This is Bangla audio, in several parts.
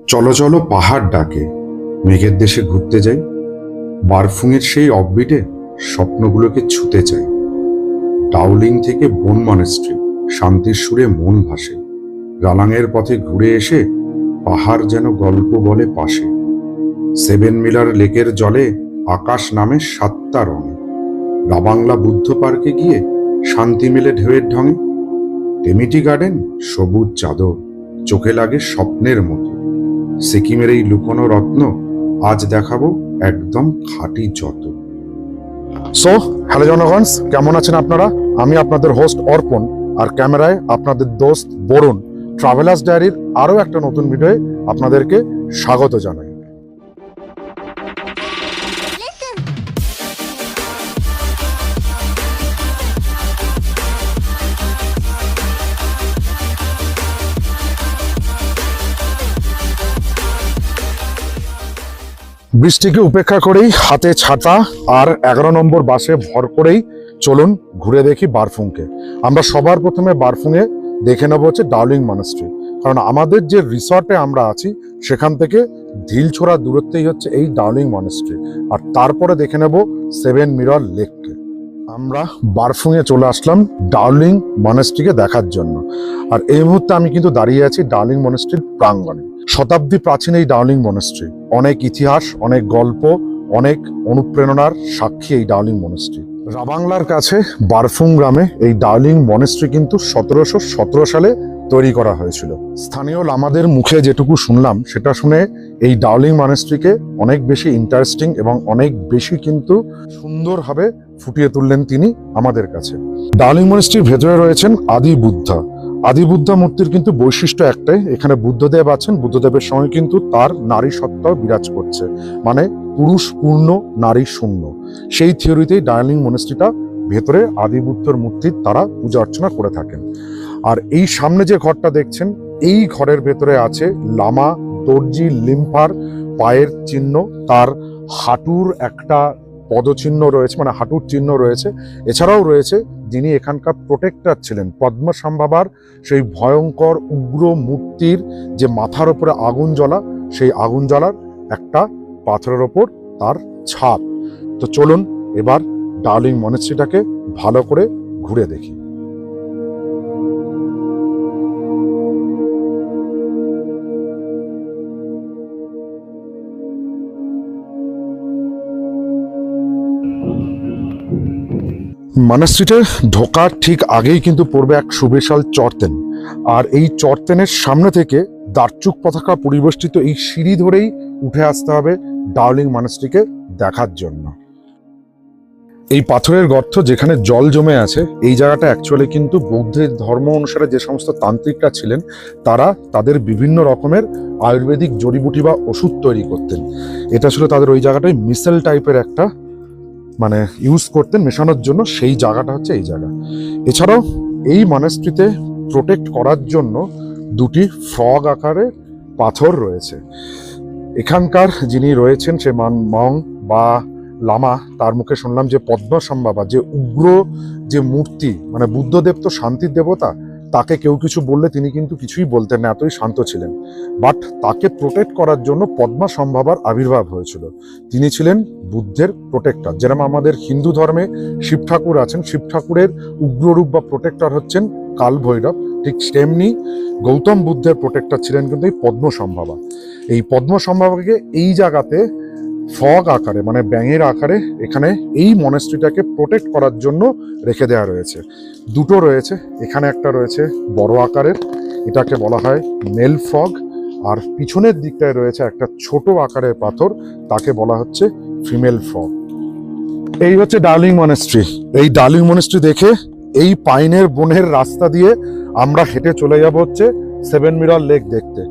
চলো চলো পাহাড় ডাকে, মেঘের দেশে ঘুরতে যাই। বারফুংয়ের সেই অফবিটে স্বপ্নগুলোকে ছুতে চাই। ডাউলিং থেকে বন মনেস্ট্রি শান্তির সুরে মন ভাসে। রালাংয়ের পথে ঘুরে এসে পাহাড় যেন গল্প বলে পাশে। 7 মিলার লেকের জলে আকাশ নামে 7টা রঙে। রাবাংলা বুদ্ধ পার্কে গিয়ে শান্তি মেলে ঢেউয়ের ঢঙে। টেমিটি গার্ডেন সবুজ চাদর, চোখে লাগে স্বপ্নের মতো। সিকিমের এই লুকোনো রত্ন আজ দেখাবো একদম খাঁটি যত। সো হ্যালো জনগণ, কেমন আছেন আপনারা? আমি আপনাদের হোস্ট অর্পণ, আর ক্যামেরায় আপনাদের দোস্ত বরুণ। ট্রাভেলার্স ডায়েরির আরও একটা নতুন ভিডিওয়ে আপনাদেরকে স্বাগত জানাই। বৃষ্টিকে উপেক্ষা করেই হাতে ছাতা আর 11 নম্বর বাসে ভর করেই চলুন ঘুরে দেখি বারফুংকে। আমরা সবার প্রথমে বারফুংয়ে দেখে নেবো হচ্ছে ডাউলিং মনেস্ট্রি, কারণ আমাদের যে রিসর্টে আমরা আছি সেখান থেকে ঢিলছোড়া দূরত্বেই হচ্ছে এই ডাউলিং মনেস্ট্রি। আর তারপরে দেখে নেব 7 মিরর লেককে। আমরা বারফুংয়ে চলে আসলাম ডাউলিং মনেস্ট্রিকে দেখার জন্য। আর এই মুহূর্তে আমি কিন্তু দাঁড়িয়ে আছি ডাউলিং মনেস্ট্রির প্রাঙ্গণে। শতাব্দী প্রাচীন এই ডাউলিং মনেস্ট্রি, অনেক ইতিহাস, অনেক গল্প, অনেক অনুপ্রেরণার সাক্ষী এই ডাউলিং মনেস্ট্রি। রাবাংলার কাছে বারফুং গ্রামে এই ডাউলিং মনেস্ট্রি কিন্তু 1717 সালে তৈরি করা হয়েছিল। স্থানীয় লামাদের মুখে যেটুকু শুনলাম সেটা শুনে এই ডাউলিং মনেস্ট্রিকে অনেক বেশি ইন্টারেস্টিং এবং অনেক বেশি কিন্তু সুন্দরভাবে ফুটিয়ে তুললেন তিনি আমাদের কাছে। ডাউলিং মনেস্ট্রির ভেতরে রয়েছেন আদি বুদ্ধা। আদি বুদ্ধা মূর্তির কিন্তু বৈশিষ্ট্য একটাই, এখানে বুদ্ধদেব আছেন, বুদ্ধদেবের সঙ্গে কিন্তু তার নারী সত্তাও বিরাজ করছে, মানে পুরুষ পূর্ণ নারী শূন্য। সেই থিওরিতেই ডাউলিং মনেস্ট্রিটা ভেতরে আদি বুদ্ধর মূর্তির তারা পূজা অর্চনা করে থাকেন। আর এই সামনে যে ঘরটা দেখছেন, এই ঘরের ভেতরে আছে লামা দর্জি লিম্পার পায়ের চিহ্ন, তার হাঁটুর একটা পদচিহ্ন রয়েছে, মানে হাঁটুর চিহ্ন রয়েছে। এছাড়াও রয়েছে যিনি এখানকার প্রোটেক্টর ছিলেন পদ্মসম্ভাবার সেই ভয়ঙ্কর উগ্র মূর্তির যে মাথার ওপরে আগুন জ্বলা, সেই আগুন জ্বলার একটা পাথরের ওপর তার ছাপ। তো চলুন এবার ডাউলিং মনেস্ট্রিটাকে ভালো করে ঘুরে দেখি। মনেস্ট্রিতে ঢোকার ঠিক আগেই কিন্তু পড়বে এক সুবিশাল চরতেন। আর এই চরতেনের সামনে থেকে দারচুক পতাকা পরিবেষ্টিত এই সিঁড়ি ধরেই উঠে আসতে হবে ডাউলিং মনেস্ট্রিকে দেখার জন্য। এই পাথরের গর্ত যেখানে জল জমে আছে, এই জায়গাটা অ্যাকচুয়ালি কিন্তু বৌদ্ধের ধর্ম অনুসারে যে সমস্ত তান্ত্রিকরা ছিলেন তারা তাদের বিভিন্ন রকমের আয়ুর্বেদিক জড়িবুটি বা ওষুধ তৈরি করতেন। এটা ছিল তাদের ওই জায়গাটায় মিসেল টাইপের একটা মানে ইউজ করতেন মেশানোর জন্য, সেই জায়গাটা হচ্ছে এই জায়গা। এছাড়াও এই মনেস্ট্রিতে প্রোটেক্ট করার জন্য দুটি ফ্রগ আকারের পাথর রয়েছে। এখানকার যিনি রয়েছেন সে মং বা লামা, তার মুখে শুনলাম যে পদ্মসম্ভাবা যে উগ্র যে মূর্তি, মানে বুদ্ধদেব তো শান্তির দেবতা, তাকে কেউ কিছু বললে তিনি কিন্তু কিছুই বলতেন না, এতই শান্ত ছিলেন। বাট তাকে প্রোটেক্ট করার জন্য পদ্মসম্ভাবার আবির্ভাব হয়েছিল। তিনি ছিলেন বুদ্ধের প্রোটেক্টর। যেরকম আমাদের হিন্দু ধর্মে শিব ঠাকুর আছেন, শিব ঠাকুরের উগ্ররূপ বা প্রোটেক্টর হচ্ছেন কাল ভৈরব, ঠিক তেমনি গৌতম বুদ্ধের প্রোটেক্টর ছিলেন কিন্তু এই পদ্মসম্ভাবা। এই পদ্মসম্ভাবাকে এই জায়গাতে ফগ আকারে, মানে ব্যাঙের আকারে এখানে এই মনেস্ট্রিটাকে প্রোটেক্ট করার জন্য রেখে দেওয়া রয়েছে। দুটো রয়েছে, এখানে একটা রয়েছে বড় আকারের, এটাকে বলা হয় মেল ফগ। আর পিছনের দিকটায় রয়েছে একটা ছোট আকারের পাথর, তাকে বলা হচ্ছে ফিমেল ফগ। এই হচ্ছে ডাউলিং মনেস্ট্রি। এই ডাউলিং মনেস্ট্রি দেখে এই পাইনের বনের রাস্তা দিয়ে আমরা হেঁটে চলে যাব হচ্ছে 7 মিরর লেক দেখতে।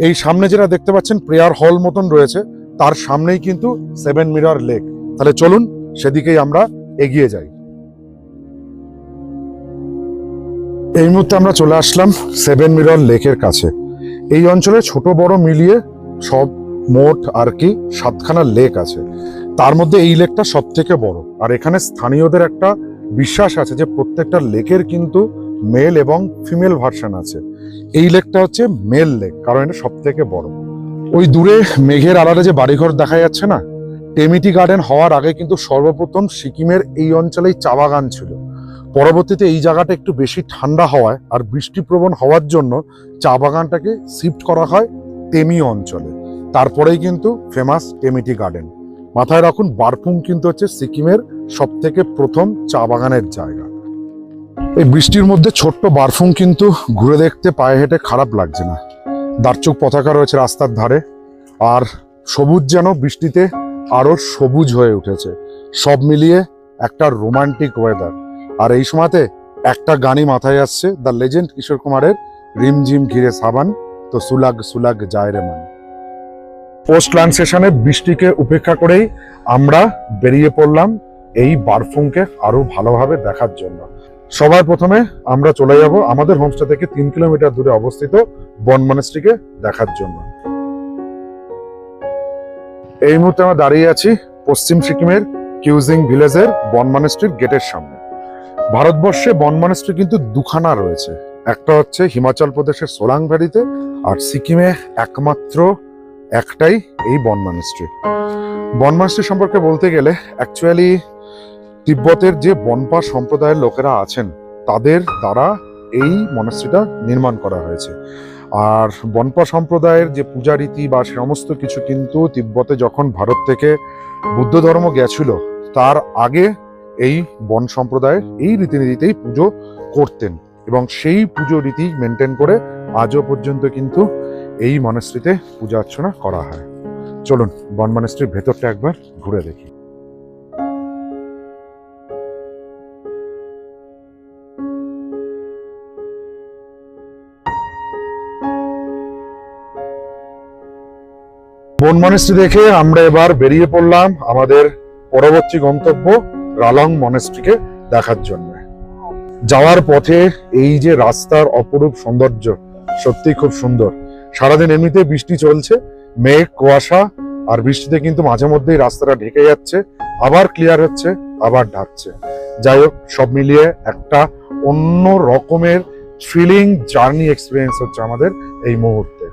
এই সামনে যেটা দেখতে পাচ্ছেন প্রেয়ার হল মতন রয়েছে, তার সামনেই কিন্তু 7 মিরর লেক। তাহলে চলুন সেদিকেই আমরা এগিয়ে যাই। এই মুহূর্তে আমরা চলে আসলাম 7 মিরর লেকের কাছে। এই অঞ্চলে ছোট বড় মিলিয়ে সব মোট আর কি 7খানা লেক আছে, তার মধ্যে এই লেকটা সব থেকে বড়। আর এখানে স্থানীয়দের একটা বিশ্বাস আছে যে প্রত্যেকটা লেকের কিন্তু মেল এবং ফিমেল ভার্সন আছে। এই লেকটা হচ্ছে মেল লেক, কারণ এটা সব থেকে বড়। ওই দূরে মেঘের আড়ালে যে বাড়িঘর দেখা যাচ্ছে না, টেমিটি গার্ডেন হওয়ার আগে কিন্তু সর্বপ্রথম সিকিমের এই অঞ্চলেই চা বাগান ছিল। পরবর্তীতে এই জায়গাটা একটু বেশি ঠান্ডা হওয়ায় আর বৃষ্টিপ্রবণ হওয়ার জন্য চা বাগানটাকে শিফট করা হয় টেমি অঞ্চলে। তারপরেই কিন্তু ফেমাস টেমিটি গার্ডেন। মাথায় রাখুন, বারফুং কিন্তু হচ্ছে সিকিমের সব থেকে প্রথম চা বাগানের জায়গা। এই বৃষ্টির মধ্যে ছোট্ট বারফুং কিন্তু ঘুরে দেখতে পায়ে হেঁটে খারাপ লাগছে না। দারচুক পতাকা রয়েছে রাস্তার ধারে, আর সবুজ যেন বৃষ্টিতে আরো সবুজ হয়ে উঠেছে। সব মিলিয়ে একটা রোমান্টিক ওয়েদার। আর এই সময়তে একটা গানই মাথায় আসছে, দ্য লেজেন্ড কিশোর কুমারের রিমঝিম ঘিরে সাবান তো সুলাগ সুলাগ যায় রে মান। পোস্ট লাঞ্চ সেশনে বৃষ্টিকে উপেক্ষা করেই আমরা বেরিয়ে পড়লাম এই বারফুংকে আরো ভালোভাবে দেখার জন্য। সবার প্রথমে আমরা চলে যাব আমাদের হোমস্টে থেকে 3 কিলোমিটার দূরে অবস্থিত বন মনাস্ট্রিকে দেখার জন্য। এই মুহূর্তে আমরা দাঁড়িয়ে আছি পশ্চিম সিকিমের কিউজিং ভিলেজের বন মনাস্ট্রির গেটের সামনে। ভারতবর্ষে বন মনাস্ট্রি কিন্তু দুখানা রয়েছে, একটা হচ্ছে হিমাচল প্রদেশের সোলাং ভ্যালিতে, আর সিকিমে একমাত্র একটাই এই বন মনাস্ট্রি। বন মনাস্ট্রি সম্পর্কে বলতে গেলে অ্যাকচুয়ালি তিব্বতের যে বনপা সম্প্রদায়ের লোকেরা আছেন তাদের দ্বারা এই মনাস্ট্রিটা নির্মাণ করা হয়েছে। আর বনপা সম্প্রদায়ের যে পূজা রীতি বা সমস্ত কিছু কিন্তু তিব্বতে যখন ভারত থেকে বুদ্ধ ধর্ম গেছিল তার আগে এই বন সম্প্রদায়ের এই রীতিনীতিতেই পুজো করতেন, এবং সেই পুজো রীতি মেনটেন করে আজও পর্যন্ত কিন্তু এই মনাস্ট্রিতে পূজা অর্চনা করা হয়। চলুন বন মনাস্ট্রির ভেতরটা একবার ঘুরে দেখি। বন মনাস্ট্রি দেখে আমরা এবার বেরিয়ে পড়লাম আমাদের পরবর্তী গন্তব্য রালং মনাস্ট্রিকে দেখার জন্য। যাওয়ার পথে এই যে রাস্তার অপরূপ সৌন্দর্য, সত্যি খুব সুন্দর। সারাদিন এমনিতে বৃষ্টি চলছে, মেঘ কুয়াশা, আর বৃষ্টিতে কিন্তু মাঝে মধ্যেই রাস্তাটা ঢেকে যাচ্ছে, আবার ক্লিয়ার হচ্ছে, আবার ঢাকছে। যাই হোক, সব মিলিয়ে একটা অন্য রকমের থ্রিলিং জার্নি এক্সপিরিয়েন্স হচ্ছে আমাদের এই মুহূর্তে।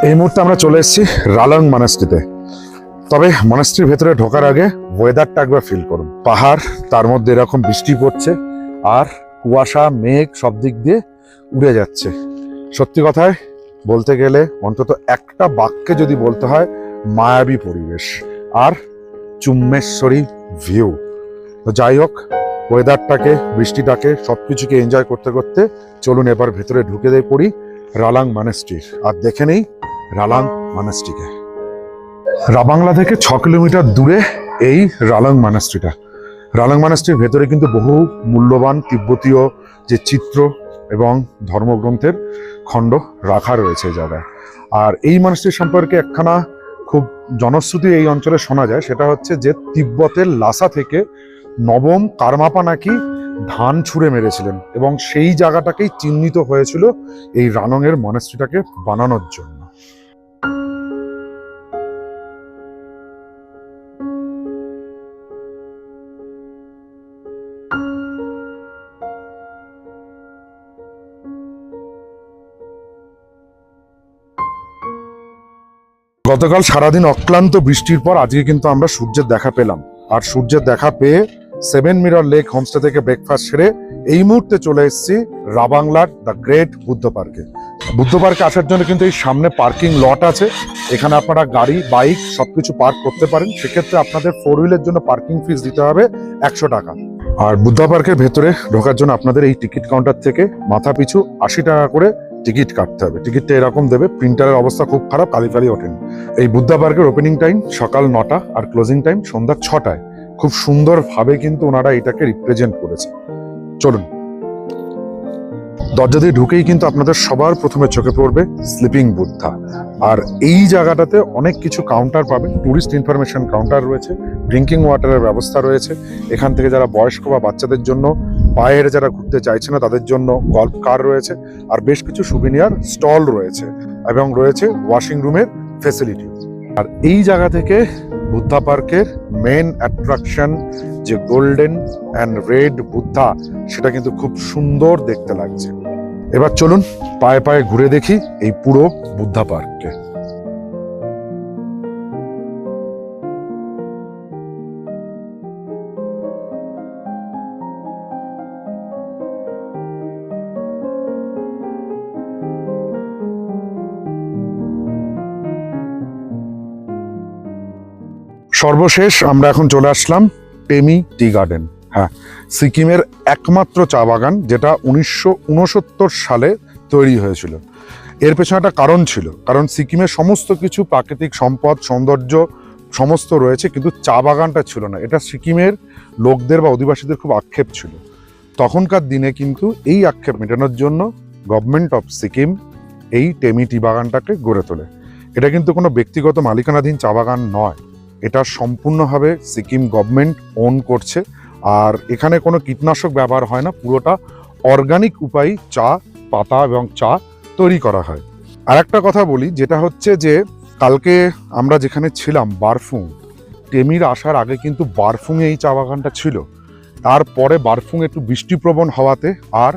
এই মুহূর্তে আমরা চলে এসেছি রালং মনাস্ট্রিতে। তবে মনাস্ট্রির ভেতরে ঢোকার আগে ওয়েদারটা একবার ফিল করুন। পাহাড়, তার মধ্যে এরকম বৃষ্টি পড়ছে, আর কুয়াশা মেঘ সব দিক দিয়ে উড়ে যাচ্ছে। সত্যি কথায় বলতে গেলে অন্তত একটা বাক্যে যদি বলতে হয়, মায়াবী পরিবেশ আর চুম্বেশ্বরী ভিউ। তো যাই হোক, ওয়েদারটাকে, বৃষ্টিটাকে, সবকিছুকে এনজয় করতে করতে চলুন এবার ভেতরে ঢুকে দিয়ে পড়ি রালাং মনাস্ট্রির, আর দেখে নেই রালাং মনাস্ট্রিকে। রাবাংলা থেকে 6 কিলোমিটার দূরে এই রালং মনাস্ট্রিটা। রালং মনাস্ট্রির ভেতরে কিন্তু বহু মূল্যবান তিব্বতীয় যে চিত্র এবং ধর্মগ্রন্থের খণ্ড রাখা রয়েছে এই জায়গায়। আর এই মনাস্ট্রি সম্পর্কে একখানা খুব জনশ্রুতি এই অঞ্চলে শোনা যায়, সেটা হচ্ছে যে তিব্বতের লাসা থেকে নবম কারমাপা নাকি ধান ছুঁড়ে মেরেছিলেন, এবং সেই জায়গাটাকেই চিহ্নিত হয়েছিল এই রালং এর মনাস্ট্রিটাকে বানানোর জন্য। গতকাল সারাদিন অক্লান্ত বৃষ্টির পর আজকে কিন্তু আমরা সূর্যের দেখা পেলাম, আর সূর্যের দেখা পেয়ে 7 মিরর লেক হোমস্টে থেকে ব্রেকফাস্ট সেরে এই মুহূর্তে চলে এসেছি রাবাংলার দ্য গ্রেট বুদ্ধ পার্কে। বুদ্ধ পার্কে আসার জন্য কিন্তু এই সামনে পার্কিং লট আছে, এখানে আপনারা গাড়ি, বাইক সবকিছু পার্ক করতে পারেন। সেক্ষেত্রে আপনাদের 4 হুইলের জন্য পার্কিং ফিস দিতে হবে 100 টাকা। আর বুদ্ধ পার্কের ভেতরে ঢোকার জন্য আপনাদের এই টিকিট কাউন্টার থেকে মাথা পিছু 80 টাকা করে টিকিট কাটতে হবে। টিকিটটা এরকম দেবে, প্রিন্টারের অবস্থা খুব খারাপ, কালি ওঠেন। এই বুদ্ধা পার্কের ওপেনিং টাইম সকাল 9টা আর ক্লোজিং টাইম সন্ধ্যা 6টায়। খুব সুন্দরভাবে কিন্তু ওনারা এটাকে রিপ্রেজেন্ট করেছে। চলুন, দরজা দিয়ে ঢুকেই কিন্তু আপনাদের সবার প্রথমে চোখে পড়বে স্লিপিং বুদ্ধা। আর এই জায়গাটাতে অনেক কিছু কাউন্টার পাবেন। ট্যুরিস্ট ইনফরমেশন কাউন্টার রয়েছে, ড্রিঙ্কিং ওয়াটারের ব্যবস্থা রয়েছে। এখান থেকে যারা বয়স্ক বা বাচ্চাদের জন্য, পায়ে হেঁটে যারা ঘুরতে চাইছে না তাদের জন্য গল্ফ কার রয়েছে, আর বেশ কিছু সুভিনিয়ার স্টল রয়েছে, এবং রয়েছে ওয়াশিং রুমের ফেসিলিটি। আর এই জায়গা থেকে বুদ্ধা পার্কের মেন অ্যাট্রাকশন যে গোল্ডেন অ্যান্ড রেড বুদ্ধা, সেটা কিন্তু খুব সুন্দর দেখতে লাগছে। এবার চলুন পায়ে পায়ে ঘুরে দেখি এই পুরো বুদ্ধা পার্ককে। সর্বশেষ আমরা এখন চলে আসলাম টেমি টি গার্ডেন। হ্যাঁ, সিকিমের একমাত্র চা বাগান, যেটা 1969 সালে তৈরি হয়েছিল। এর পেছনে একটা কারণ ছিল, কারণ সিকিমের সমস্ত কিছু প্রাকৃতিক সম্পদ, সৌন্দর্য সমস্ত রয়েছে, কিন্তু চা বাগানটা ছিল না। এটা সিকিমের লোকদের বা অধিবাসীদের খুব আক্ষেপ ছিল। তখনকার দিনে কিন্তু এই আক্ষেপ মেটানোর জন্য গভর্নমেন্ট অফ সিকিম এই টেমি টি বাগানটাকে গড়ে তোলে। এটা কিন্তু কোনো ব্যক্তিগত মালিকানাধীন চা বাগান নয়, এটা সম্পূর্ণভাবে সিকিম গভর্নমেন্ট ওন করছে। আর এখানে কোনো কীটনাশক ব্যবহার হয় না, পুরোটা অর্গানিক উপায়ে চা পাতা এবং চা তৈরি করা হয়। আর একটা কথা বলি, যেটা হচ্ছে যে কালকে আমরা যেখানে ছিলাম বারফুং, টেমির আসার আগে কিন্তু বারফুংয়ে এই চা বাগানটা ছিল। তারপরে বারফুং একটু বৃষ্টিপ্রবণ হওয়াতে আর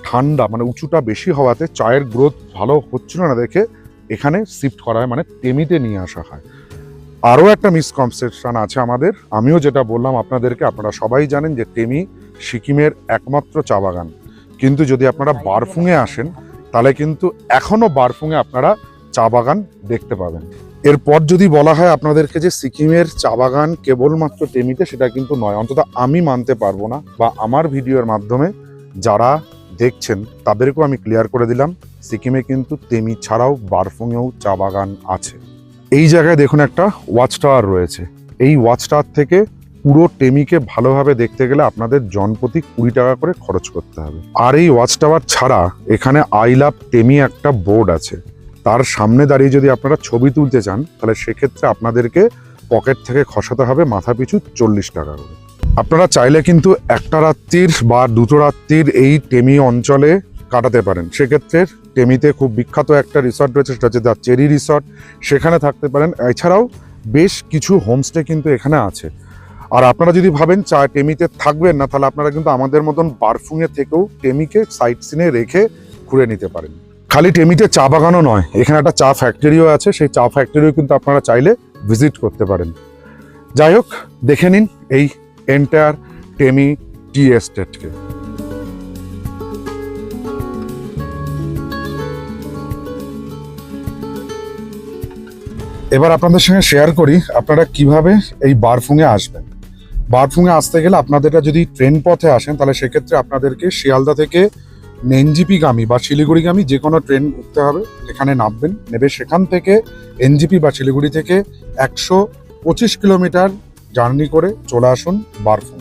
ঠান্ডা মানে উঁচুটা বেশি হওয়াতে চায়ের গ্রোথ ভালো হচ্ছিল না দেখে এখানে শিফট করা হয়, মানে টেমিতে নিয়ে আসা হয়। আরও একটা মিসকনসেপশন আছে আমাদের, আমিও যেটা বললাম আপনাদেরকে, আপনারা সবাই জানেন যে টেমি সিকিমের একমাত্র চা বাগান। কিন্তু যদি আপনারা বারফুংয়ে আসেন তাহলে কিন্তু এখনও বারফুংয়ে আপনারা চা বাগান দেখতে পাবেন। এরপর যদি বলা হয় আপনাদেরকে যে সিকিমের চা বাগান কেবলমাত্র টেমিতে, সেটা কিন্তু নয়। অন্তত আমি মানতে পারবো না, বা আমার ভিডিওর মাধ্যমে যারা দেখছেন তাদেরকেও আমি ক্লিয়ার করে দিলাম, সিকিমে কিন্তু টেমি ছাড়াও বারফুংয়েও চা বাগান আছে। এই জায়গায় দেখুন একটা ওয়াচ টাওয়ার রয়েছে। এই ওয়াচ টাওয়ার থেকে পুরো টেমিকে ভালোভাবে দেখতে গেলে আপনাদের জনপ্রতি 20 টাকা করে খরচ করতে হবে। আর এই ওয়াচ টাওয়ার ছাড়া এখানে আই লাভ টেমি একটা বোর্ড আছে, তার সামনে দাঁড়িয়ে যদি আপনারা ছবি তুলতে চান তাহলে সেক্ষেত্রে আপনাদেরকে পকেট থেকে খসাতে হবে মাথা পিছু 40 টাকা করে। আপনারা চাইলে কিন্তু একটা রাত্রির বা দুটো রাত্রির এই টেমি অঞ্চলে কাটাতে পারেন। সেক্ষেত্রে টেমিতে খুব বিখ্যাত একটা রিসর্ট রয়েছে, সেটা হচ্ছে দ্য চেরি রিসর্ট, সেখানে থাকতে পারেন। এছাড়াও বেশ কিছু হোমস্টে কিন্তু এখানে আছে। আর আপনারা যদি ভাবেন চা টেমিতে থাকবেন না, তাহলে আপনারা কিন্তু আমাদের মতন বারফুংয়ে থেকেও টেমিকে সাইট সিনে রেখে ঘুরে নিতে পারেন। খালি টেমিতে চা বাগানও নয়, এখানে একটা চা ফ্যাক্টরিও আছে, সেই চা ফ্যাক্টরিও কিন্তু আপনারা চাইলে ভিজিট করতে পারেন। যাই হোক, দেখে নিন এই এন্টায়ার টেমি টি এস্টেটকে। এবার আপনাদের সঙ্গে শেয়ার করি আপনারা কিভাবে এই বারফুংয়ে আসবেন। বারফুংয়ে আসতে গেলে আপনাদেরটা যদি ট্রেন পথে আসেন তাহলে সেক্ষেত্রে আপনাদেরকে শিয়ালদা থেকে এনজিপিগামী বা শিলিগুড়িগামী যে কোনো ট্রেন উঠতে হবে, এখানে নামবেন, নেবে সেখান থেকে এনজিপি বা শিলিগুড়ি থেকে 125 কিলোমিটার জার্নি করে চলে আসুন বারফুং।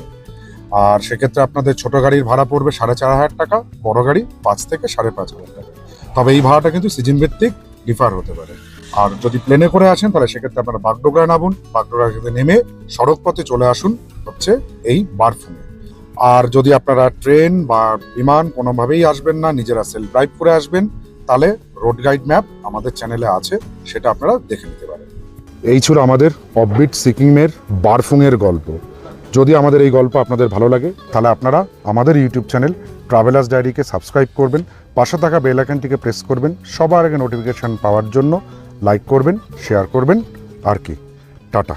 আর সেক্ষেত্রে আপনাদের ছোট গাড়ির ভাড়া পড়বে 4,500 টাকা, বড় গাড়ি 5 থেকে 5,500 টাকা। তবে এই ভাড়াটা কিন্তু সিজন ভিত্তিক ডিফার হতে পারে। আর যদি প্লেনে করে আসেন তাহলে সেক্ষেত্রে আপনারা বাগডোগরায় নামুন, বাগডোগরা থেকে নেমে সড়ক পথে চলে আসুন হচ্ছে এই বারফুংয়ে। আর যদি আপনারা ট্রেন বা বিমান কোনোভাবেই আসবেন না, নিজেরা সেলফ ড্রাইভ করে আসবেন, তাহলে রোড গাইড ম্যাপ আমাদের চ্যানেলে আছে, সেটা আপনারা দেখে নিতে পারেন। এই ছিল আমাদের অফবিট সিকিমের বারফুংয়ের গল্প। যদি আমাদের এই গল্প আপনাদের ভালো লাগে তাহলে আপনারা আমাদের ইউটিউব চ্যানেল ট্রাভেলার্স ডায়েরিকে সাবস্ক্রাইব করবেন, পাশে থাকা বেল আইকনটিকে প্রেস করবেন, সবার আগে নোটিফিকেশন পাওয়ার জন্য লাইক করবেন, শেয়ার করবেন। আর কি, টাটা।